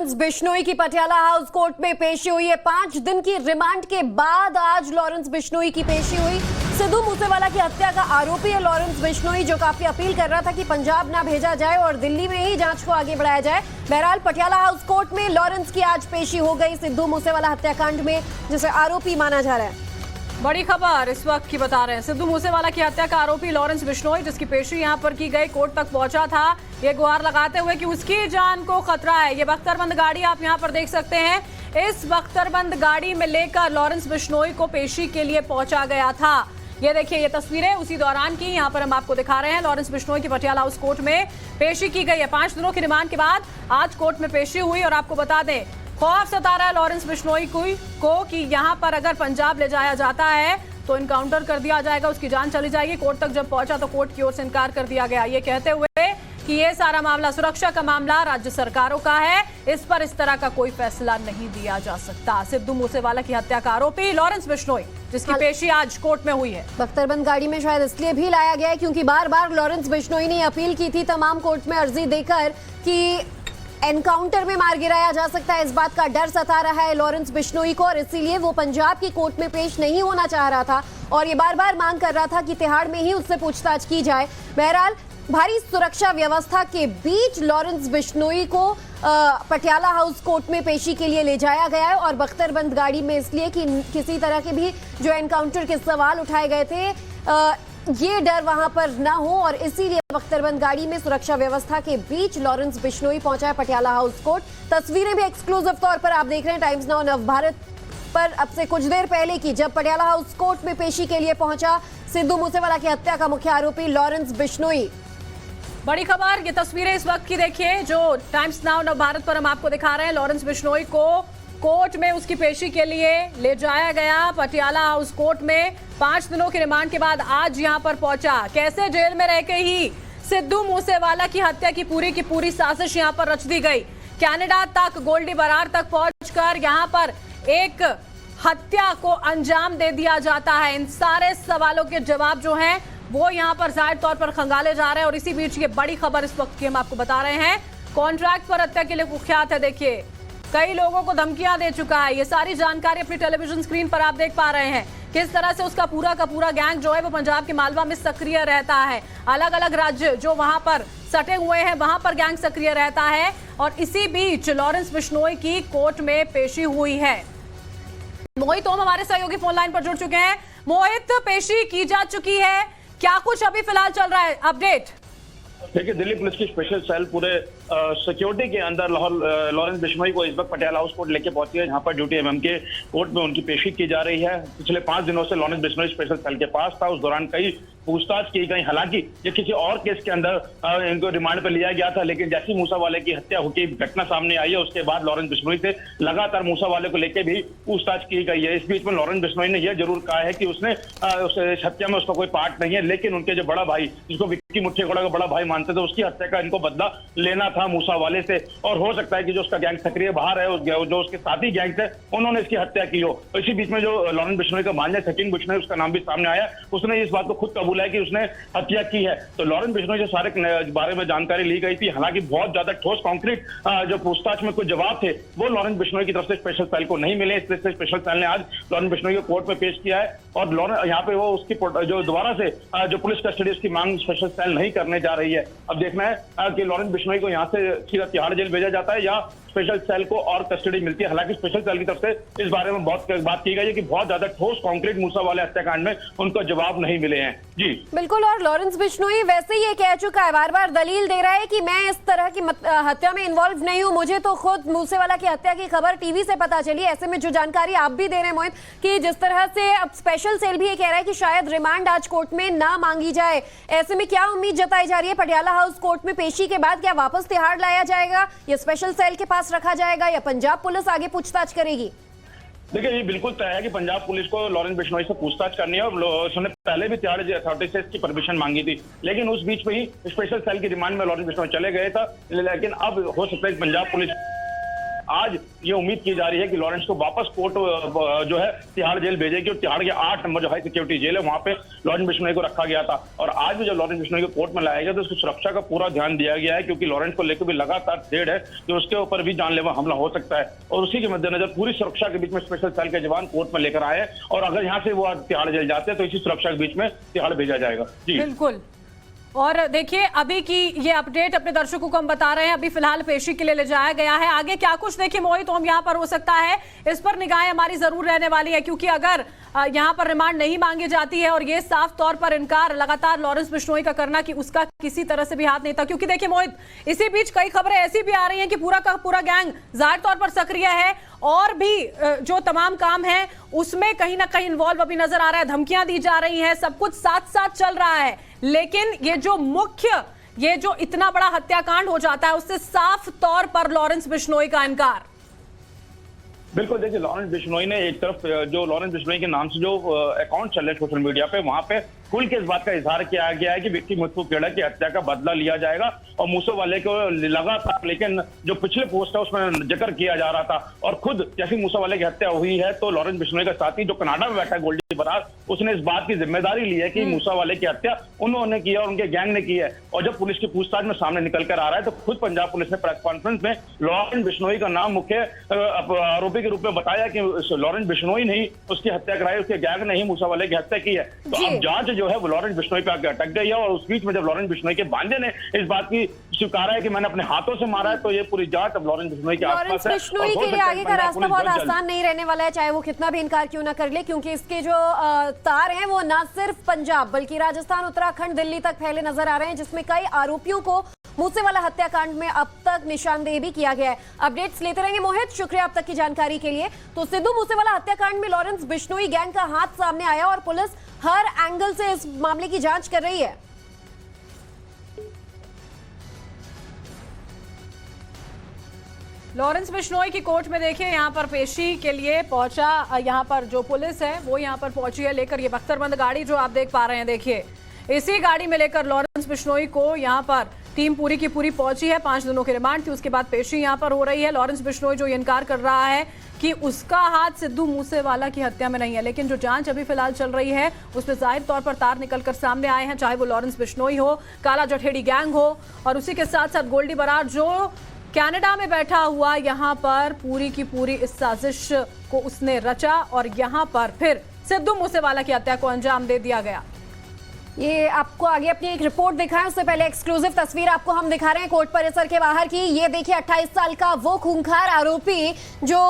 बिश्नोई की Patiala house court में पेशी हुई है। 5 दिन की रिमांड के बाद आज लॉरेंस बिश्नोई की पेशी हुई। सिद्धू मूसेवाला की हत्या का आरोपी है लॉरेंस बिश्नोई, जो काफी अपील कर रहा था कि पंजाब ना भेजा जाए और दिल्ली में ही जांच को आगे बढ़ाया जाए। बहरहाल पटियाला हाउस कोर्ट में लॉरेंस की आज पेशी हो गई सिद्धू मूसेवाला हत्याकांड में, जिसे आरोपी माना जा रहा है। बड़ी खबर इस वक्त की बता रहे हैं। सिद्धू मूसेवाला की हत्या का आरोपी लॉरेंस बिश्नोई, जिसकी पेशी यहां पर की गई, कोर्ट तक पहुंचा था ये गुहार लगाते हुए कि उसकी जान को खतरा है। ये बख्तरबंद गाड़ी आप यहां पर देख सकते हैं। इस बख्तरबंद गाड़ी में लेकर लॉरेंस बिश्नोई को पेशी के लिए पहुंचा गया था। ये देखिए, ये तस्वीरें उसी दौरान की यहाँ पर हम आपको दिखा रहे हैं। लॉरेंस बिश्नोई की पटियाला हाउस कोर्ट में पेशी की गई है। 5 दिनों की रिमांड के बाद आज कोर्ट में पेशी हुई। और आपको बता दें, खौफ सता रहा है लॉरेंस बिश्नोई को कि यहाँ पर अगर पंजाब ले जाया जाता है तो इनकाउंटर कर दिया जाएगा, उसकी जान चली जाएगी। कोर्ट तक जब पहुंचा तो कोर्ट की ओर से इनकार कर दिया गया, ये कहते हुए कि ये सारा मामला सुरक्षा का मामला राज्य सरकारों का है, इस पर इस तरह का कोई फैसला नहीं दिया जा सकता। सिद्धू मूसेवाला की हत्या का आरोपी लॉरेंस बिश्नोई, जिसकी पेशी आज कोर्ट में हुई है। बख्तरबंद गाड़ी में शायद इसलिए भी लाया गया है क्योंकि बार बार लॉरेंस बिश्नोई ने अपील की थी तमाम कोर्ट में अर्जी देकर कि एनकाउंटर में मार गिराया जा सकता है। इस बात का डर सता रहा है लॉरेंस बिश्नोई को और इसीलिए वो पंजाब की कोर्ट में पेश नहीं होना चाह रहा था और ये बार बार मांग कर रहा था कि तिहाड़ में ही उससे पूछताछ की जाए। बहरहाल भारी सुरक्षा व्यवस्था के बीच लॉरेंस बिश्नोई को पटियाला हाउस कोर्ट में पेशी के लिए ले जाया गया है और बख्तरबंद गाड़ी में इसलिए कि किसी तरह के भी जो एनकाउंटर के सवाल उठाए गए थे ये डर वहां पर ना हो और इसीलिए बख्तरबंद गाड़ी में सुरक्षा व्यवस्था के बीच लॉरेंस बिश्नोई पहुंचा है पटियाला हाउस कोर्ट। तस्वीरें भी एक्सक्लूसिव तौर पर आप देख रहे हैं टाइम्स नाउ नवभारत पर अब से कुछ देर पहले की, जब पटियाला हाउस कोर्ट में पेशी के लिए पहुंचा सिद्धू मूसेवाला की हत्या का मुख्य आरोपी लॉरेंस बिश्नोई। बड़ी खबर, ये तस्वीरें इस वक्त की देखिए जो टाइम्स नाउ नवभारत पर हम आपको दिखा रहे हैं। लॉरेंस बिश्नोई को कोर्ट में उसकी पेशी के लिए ले जाया गया पटियाला हाउस कोर्ट में। 5 दिनों के रिमांड के बाद आज यहां पर पहुंचा। कैसे जेल में रह के ही सिद्धू मूसेवाला की हत्या की पूरी साजिश यहां पर रच दी गई। कनाडा तक, गोल्डी बरार तक पहुंचकर यहां पर एक हत्या को अंजाम दे दिया जाता है। इन सारे सवालों के जवाब जो हैं वो यहां पर जाहिर तौर पर खंगाले जा रहे हैं। और इसी बीच ये बड़ी खबर इस वक्त की हम आपको बता रहे हैं। कॉन्ट्रैक्ट पर हत्या के लिए कुख्यात है। देखिए, कई लोगों को धमकियां दे चुका है। ये सारी जानकारी अपनी टेलीविजन स्क्रीन पर आप देख पा रहे हैं किस तरह से उसका पूरा का पूरा गैंग जो है वो पंजाब के मालवा में सक्रिय रहता है। अलग अलग राज्य जो वहां पर सटे हुए हैं वहां पर गैंग सक्रिय रहता है। और इसी बीच लॉरेंस बिश्नोई की कोर्ट में पेशी हुई है। मोहित ओम हमारे सहयोगी फोन लाइन पर जुड़ चुके हैं। मोहित, पेशी की जा चुकी है, क्या कुछ अभी फिलहाल चल रहा है अपडेट? देखिए, दिल्ली पुलिस की स्पेशल सेल पूरे सिक्योरिटी के अंदर लॉरेंस बिश्नोई को इस वक्त पटियाला हाउस कोर्ट लेके पहुंची है, जहां पर ड्यूटी एमएम के कोर्ट में उनकी पेशी की जा रही है। पिछले 5 दिनों से लॉरेंस बिश्नोई स्पेशल सेल के पास था। उस दौरान कई पूछताछ की गई। हालांकि ये किसी और केस के अंदर इनको रिमांड पर लिया गया था, लेकिन जैसी मूसावाले की हत्या की घटना सामने आई है उसके बाद लॉरेंस बिश्नोई से लगातार मूसावाले को लेकर भी पूछताछ की गई है। इस बीच में लॉरेंस बिश्नोई ने यह जरूर कहा है कि उसने उस हत्या में उसका कोई पार्ट नहीं है, लेकिन उनके जो बड़ा भाई, जिसको विक्की मुठ्ठेगौड़ा का बड़ा भाई मानते थे, उसकी हत्या का इनको बदला लेना था मूसावाले से। और हो सकता है कि जो उसका गैंग सक्रिय बाहर है, जो उसके साथी गैंग थे, उन्होंने इसकी हत्या की हो। तो इसी बीच में जो लॉरेंस बिश्नोई का भांजा सचिन बिश्नोई, उसका नाम भी सामने आया, उसने इस बात को खुद कबूला है कि उसने हत्या की है। तो लॉरेंस बिश्नोई से सारे बारे में जानकारी ली गई थी। हालांकि बहुत ज्यादा ठोस कॉन्क्रीट जो पूछताछ में कुछ जवाब थे वो लॉरेंस बिश्नोई की तरफ से स्पेशल सेल को नहीं मिले। इसलिए स्पेशल सेल ने आज लॉरेंस बिश्नोई को कोर्ट में पेश किया है और यहाँ पे वो उसकी जो दोबारा से जो पुलिस कस्टडी उसकी मांग स्पेशल सेल नहीं करने जा रही है। अब देखना है कि लॉरेंस बिश्नोई को यहाँ से सीधा तिहाड़ जेल भेजा जाता है या स्पेशल सेल को और कस्टडी मिलती है। हालांकि स्पेशल सेल की तरफ से इस बारे में बहुत बात की गई है कि बहुत ज्यादा ठोस कॉन्क्रीट मूसावाले हत्याकांड में उनको जवाब नहीं मिले हैं। जी बिल्कुल, और लॉरेंस बिश्नोई वैसे ही ये कह चुका है, बार बार दलील दे रहा है कि मैं इस तरह की हत्या में इन्वॉल्व नहीं हूं, मुझे तो खुद मूसेवाला की हत्या की खबर टीवी से पता चली। ऐसे में जो जानकारी आप भी दे रहे हैं मोहित, कि जिस तरह से अब स्पेशल सेल भी ये कह रहा है कि शायद रिमांड आज कोर्ट में ना मांगी जाए, ऐसे में क्या उम्मीद जताई जा रही है? पटियाला हाउस कोर्ट में पेशी के बाद क्या वापस तिहाड़ लाया जाएगा या स्पेशल सेल के पास रखा जाएगा या पंजाब पुलिस आगे पूछताछ करेगी? देखिए, ये बिल्कुल तय है कि पंजाब पुलिस को लॉरेंस बिश्नोई से पूछताछ करनी है और उसने पहले भी तिहाड़ अथॉरिटी से इसकी परमिशन मांगी थी, लेकिन उस बीच में ही स्पेशल सेल की रिमांड में लॉरेंस बिश्नोई चले गए था। लेकिन अब हो सकता है पंजाब पुलिस आज ये उम्मीद की जा रही है कि लॉरेंस को वापस कोर्ट जो है तिहाड़ जेल भेजेगी और तिहाड़ के 8 नंबर जो हाई सिक्योरिटी जेल है वहां पे लॉरेंस बिश्नोई को रखा गया था। और आज भी जब लॉरेंस बिश्नोई को कोर्ट में लाया गया तो उसकी सुरक्षा का पूरा ध्यान दिया गया है, क्योंकि लॉरेंस को लेकर भी लगातार डेढ़ है कि उसके ऊपर भी जानलेवा हमला हो सकता है। और उसी के मद्देनजर पूरी सुरक्षा के बीच में स्पेशल सेल के जवान कोर्ट में लेकर आए और अगर यहाँ से वो तिहाड़ जेल जाते हैं तो इसी सुरक्षा के बीच में तिहाड़ भेजा जाएगा। जी बिल्कुल। और देखिए अभी की ये अपडेट अपने दर्शकों को हम बता रहे हैं, अभी फिलहाल पेशी के लिए ले जाया गया है। आगे क्या कुछ देखिए मोहित तो हम यहाँ पर हो सकता है इस पर निगाहें हमारी जरूर रहने वाली है, क्योंकि अगर यहाँ पर रिमांड नहीं मांगी जाती है और ये साफ तौर पर इनकार लगातार लॉरेंस बिश्नोई का करना कि उसका किसी तरह से भी हाथ नहीं था, क्योंकि देखिए मोहित इसी बीच कई खबरें ऐसी भी आ रही हैं कि पूरा का पूरा गैंग जाहिर तौर पर सक्रिय है और भी जो तमाम काम है उसमें कहीं ना कहीं इन्वॉल्व अभी नजर आ रहा है, धमकियां दी जा रही हैं, सब कुछ साथ साथ चल रहा है। लेकिन ये जो इतना बड़ा हत्याकांड हो जाता है उससे साफ तौर पर लॉरेंस बिश्नोई का इनकार। बिल्कुल, देखिए लॉरेंस बिश्नोई ने एक तरफ जो लॉरेंस बिश्नोई के नाम से जो अकाउंट चल रहे सोशल मीडिया पे वहां पे खुल के इस बात का इजहार किया गया है कि विक्की मुथुकेड़ा की हत्या का बदला लिया जाएगा और मूसावाले को लगातार, लेकिन जो पिछले पोस्ट है उसमें जिक्र किया जा रहा था और खुद जैसे मूसावाले की हत्या हुई है तो लॉरेंस बिश्नोई का साथी जो कनाडा में बैठा है गोल्डी बरार, उसने इस बात की जिम्मेदारी ली है कि मूसावाले की हत्या उन्होंने की है और उनके गैंग ने की है। और जब पुलिस की पूछताछ में सामने निकल कर आ रहा है तो खुद पंजाब पुलिस ने प्रेस कॉन्फ्रेंस में लॉरेंस बिश्नोई का नाम मुख्य आरोपी के रूप में बताया कि लॉरेंस बिश्नोई ने ही उसकी हत्या कराई, उसके गैंग ने ही मूसावाले की हत्या की है। तो अब जांच जो है वो लॉरेंस बिश्नोई पे आके अटक गई है और उस बीच में जब लॉरेंस बिश्नोई के भांजे ने इस बात की स्वीकारा है कि मैंने अपने हाथों से मारा है तो ये पूरी जांच अब लॉरेंस बिश्नोई के आसपास है। लॉरेंस बिश्नोई के लिए आगे का रास्ता बहुत आसान नहीं रहने वाला है, चाहे वो कितना भी इनकार क्यों ना कर ले, क्योंकि इसके जो तार हैं वो न सिर्फ पंजाब बल्कि राजस्थान, उत्तराखंड, दिल्ली तक फैले नजर आ रहे हैं, जिसमें कई आरोपियों को मूसेवाला हत्याकांड में अब तक निशानदेही भी किया गया है। अपडेट्स लेते रहेंगे मोहित, शुक्रिया अब तक की जानकारी के लिए। तो सिद्धू मूसेवाला हत्याकांड में लॉरेंस बिश्नोई गैंग का हाथ सामने आया और पुलिस हर एंगल से इस मामले की जांच कर रही है। लॉरेंस बिश्नोई की कोर्ट में देखिए यहाँ पर पेशी के लिए पहुंचा, यहाँ पर जो पुलिस है वो यहाँ पर पहुंची है लेकर ये बख्तरबंद गाड़ी जो आप देख पा रहे हैं। देखिए इसी गाड़ी में लेकर लॉरेंस बिश्नोई को यहाँ पर टीम पूरी की पूरी पहुंची है। 5 दिनों की रिमांड थी, उसके बाद पेशी यहाँ पर हो रही है। लॉरेंस बिश्नोई जो इनकार कर रहा है कि उसका हाथ सिद्धू मूसेवाला की हत्या में नहीं है, लेकिन जो जांच अभी फिलहाल चल रही है उसमें जाहिर तौर पर तार निकलकर सामने आए हैं, चाहे वो लॉरेंस बिश्नोई हो, काला जठेड़ी गैंग हो और उसी के साथ साथ गोल्डी बरार जो कनाडा में बैठा हुआ यहाँ पर पूरी की पूरी इस साजिश को उसने रचा और यहाँ पर फिर सिद्धू मूसेवाला की हत्या को अंजाम दे दिया गया। ये आपको आगे अपनी एक रिपोर्ट दिखाएं, उससे पहले एक्सक्लूसिव तस्वीर आपको हम दिखा रहे हैं कोर्ट परिसर के बाहर की। ये देखिए 28 साल का वो खूंखार आरोपी जो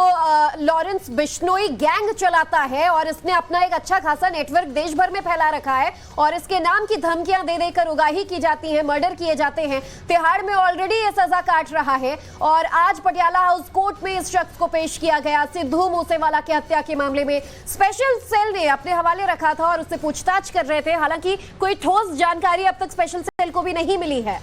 लॉरेंस बिश्नोई गैंग चलाता है और इसने अपना एक अच्छा खासा नेटवर्क देश भर में फैला रखा है और इसके नाम की धमकियां दे देकर उगाही की जाती है, मर्डर किए जाते हैं। तिहाड़ में ऑलरेडी ये सजा काट रहा है और आज पटियाला हाउस कोर्ट में इस शख्स को पेश किया गया। सिद्धू मूसेवाला की हत्या के मामले में स्पेशल सेल ने अपने हवाले रखा था और उससे पूछताछ कर रहे थे। हालांकि कोई ठोस जानकारी अब तक स्पेशल सेल को भी नहीं मिली है।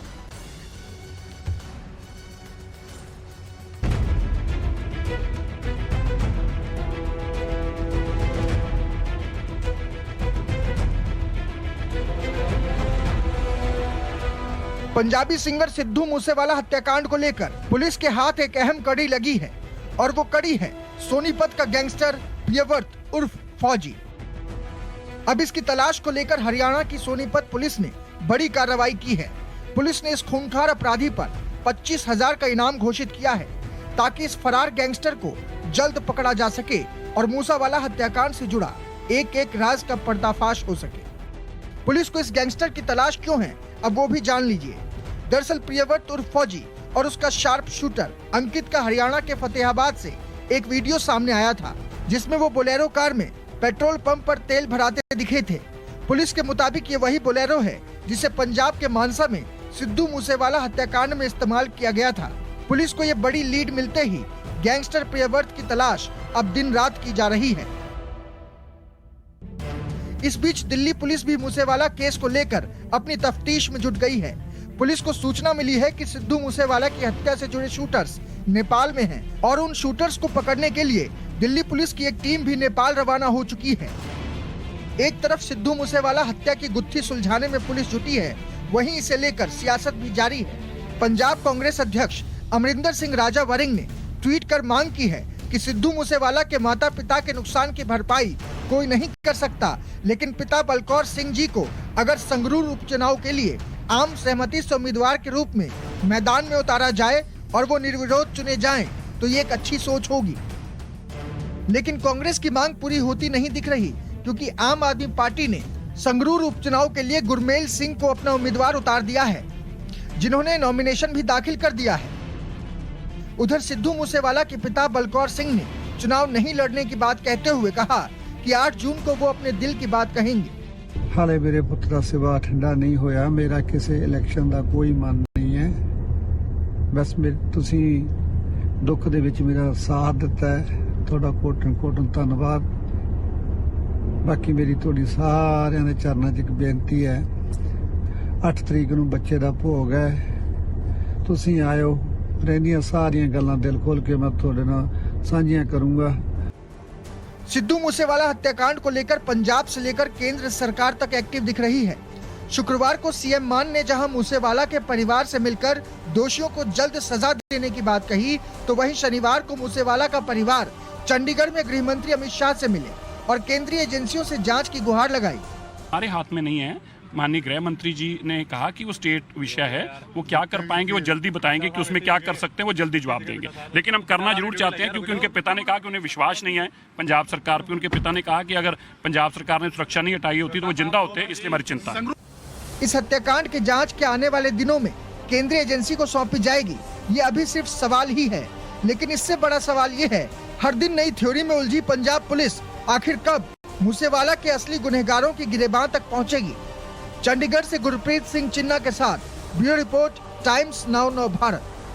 पंजाबी सिंगर सिद्धू मूसेवाला हत्याकांड को लेकर पुलिस के हाथ एक अहम कड़ी लगी है और वो कड़ी है सोनीपत का गैंगस्टर प्रियव्रत उर्फ फौजी। अब इसकी तलाश को लेकर हरियाणा की सोनीपत पुलिस ने बड़ी कार्रवाई की है। पुलिस ने इस खूंखार अपराधी पर 25,000 का इनाम घोषित किया है ताकि इस फरार गैंगस्टर को जल्द पकड़ा जा सके और मूसावाला हत्याकांड से जुड़ा एक एक राज का पर्दाफाश हो सके। पुलिस को इस गैंगस्टर की तलाश क्यों है अब वो भी जान लीजिए। दरअसल प्रियव्रत उर्फ फौजी और उसका शार्प शूटर अंकित का हरियाणा के फतेहाबाद से एक वीडियो सामने आया था जिसमें वो बोलेरो कार में पेट्रोल पंप पर तेल भराते दिखे थे। पुलिस के मुताबिक ये वही बोलेरो है जिसे पंजाब के मानसा में सिद्धू मूसेवाला हत्याकांड में इस्तेमाल किया गया था। पुलिस को ये बड़ी लीड मिलते ही गैंगस्टर प्रियव्रत की तलाश अब दिन रात की जा रही है। इस बीच दिल्ली पुलिस भी मूसेवाला केस को लेकर अपनी तफ्तीश में जुट गई है। पुलिस को सूचना मिली है कि सिद्धू मूसेवाला की हत्या से जुड़े शूटर्स नेपाल में हैं और उन शूटर्स को पकड़ने के लिए दिल्ली पुलिस की एक टीम भी नेपाल रवाना हो चुकी है। एक तरफ सिद्धू मूसेवाला हत्या की गुत्थी सुलझाने में पुलिस जुटी है, वहीं इसे लेकर सियासत भी जारी है। पंजाब कांग्रेस अध्यक्ष अमरिंदर सिंह राजा वरिंग ने ट्वीट कर मांग की है कि सिद्धू मूसेवाला के माता पिता के नुकसान की भरपाई कोई नहीं कर सकता, लेकिन पिता बलकौर सिंह जी को अगर संगरूर उपचुनाव के लिए आम सहमति से उम्मीदवार के रूप में मैदान में उतारा जाए और वो निर्विरोध चुने जाएं, तो ये एक अच्छी सोच होगी। लेकिन कांग्रेस की मांग पूरी होती नहीं दिख रही, क्योंकि आम आदमी पार्टी ने संगरूर उपचुनाव के लिए गुरमेल सिंह को अपना उम्मीदवार उतार दिया है, जिन्होंने नॉमिनेशन भी दाखिल कर दिया है। उधर सिद्धू मूसेवाला के पिता बलकौर सिंह ने चुनाव नहीं लड़ने की बात कहते हुए कहा कि 8 जून को वो अपने दिल की बात कहेंगे। हाले मेरे पुत्र का सिवा ठंडा नहीं होया, मेरा किसी इलेक्शन का कोई मन नहीं है। बस तुसी दुख दे विच मेरा साथ दिता है, थोड़ा कोटन कोटन धन्नवाद। बाकी मेरी थोड़ी सारिਆਂ ਦੇ ਚਰਨਾਂ 'ਚ ਇੱਕ ਬੇਨਤੀ है, 8 तरीक ਨੂੰ ਬੱਚੇ ਦਾ ਭੋਗ ਹੈ, ਤੁਸੀਂ ਆਇਓ, ਰਹਿੰਦੀਆਂ ਸਾਰੀਆਂ ਗੱਲਾਂ ਦਿਲ ਖੋਲ ਕੇ मैं ਤੁਹਾਡੇ ਨਾਲ ਸਾਂਝੀਆਂ करूंगा। सिद्धू मूसेवाला हत्याकांड को लेकर पंजाब से लेकर केंद्र सरकार तक एक्टिव दिख रही है। शुक्रवार को सीएम मान ने जहां मूसेवाला के परिवार से मिलकर दोषियों को जल्द सजा देने की बात कही, तो वहीं शनिवार को मूसेवाला का परिवार चंडीगढ़ में गृह मंत्री अमित शाह से मिले और केंद्रीय एजेंसियों से जांच की गुहार लगाई। हमारे हाथ में नहीं है, माननीय गृह मंत्री जी ने कहा कि वो स्टेट विषय है, वो क्या कर पाएंगे वो जल्दी बताएंगे कि उसमें क्या कर सकते हैं, वो जल्दी जवाब देंगे। लेकिन हम करना जरूर चाहते हैं, क्योंकि उनके पिता ने कहा कि उन्हें विश्वास नहीं है पंजाब सरकार पे। उनके पिता ने कहा कि अगर पंजाब सरकार ने सुरक्षा नहीं हटाई होती तो वो जिंदा होते, इसलिए हमारी चिंता है। इस हत्याकांड की जांच के आने वाले दिनों में केंद्रीय एजेंसी को सौंपी जाएगी, ये अभी सिर्फ सवाल ही है। लेकिन इससे बड़ा सवाल ये है, हर दिन नई थ्योरी में उलझी पंजाब पुलिस आखिर कब मूसेवाला के असली गुनहगारों की गिरेबान तक पहुंचेगी। चंडीगढ़ से गुरप्रीत सिंह चिन्ना के साथ bureau report, times now Bharat.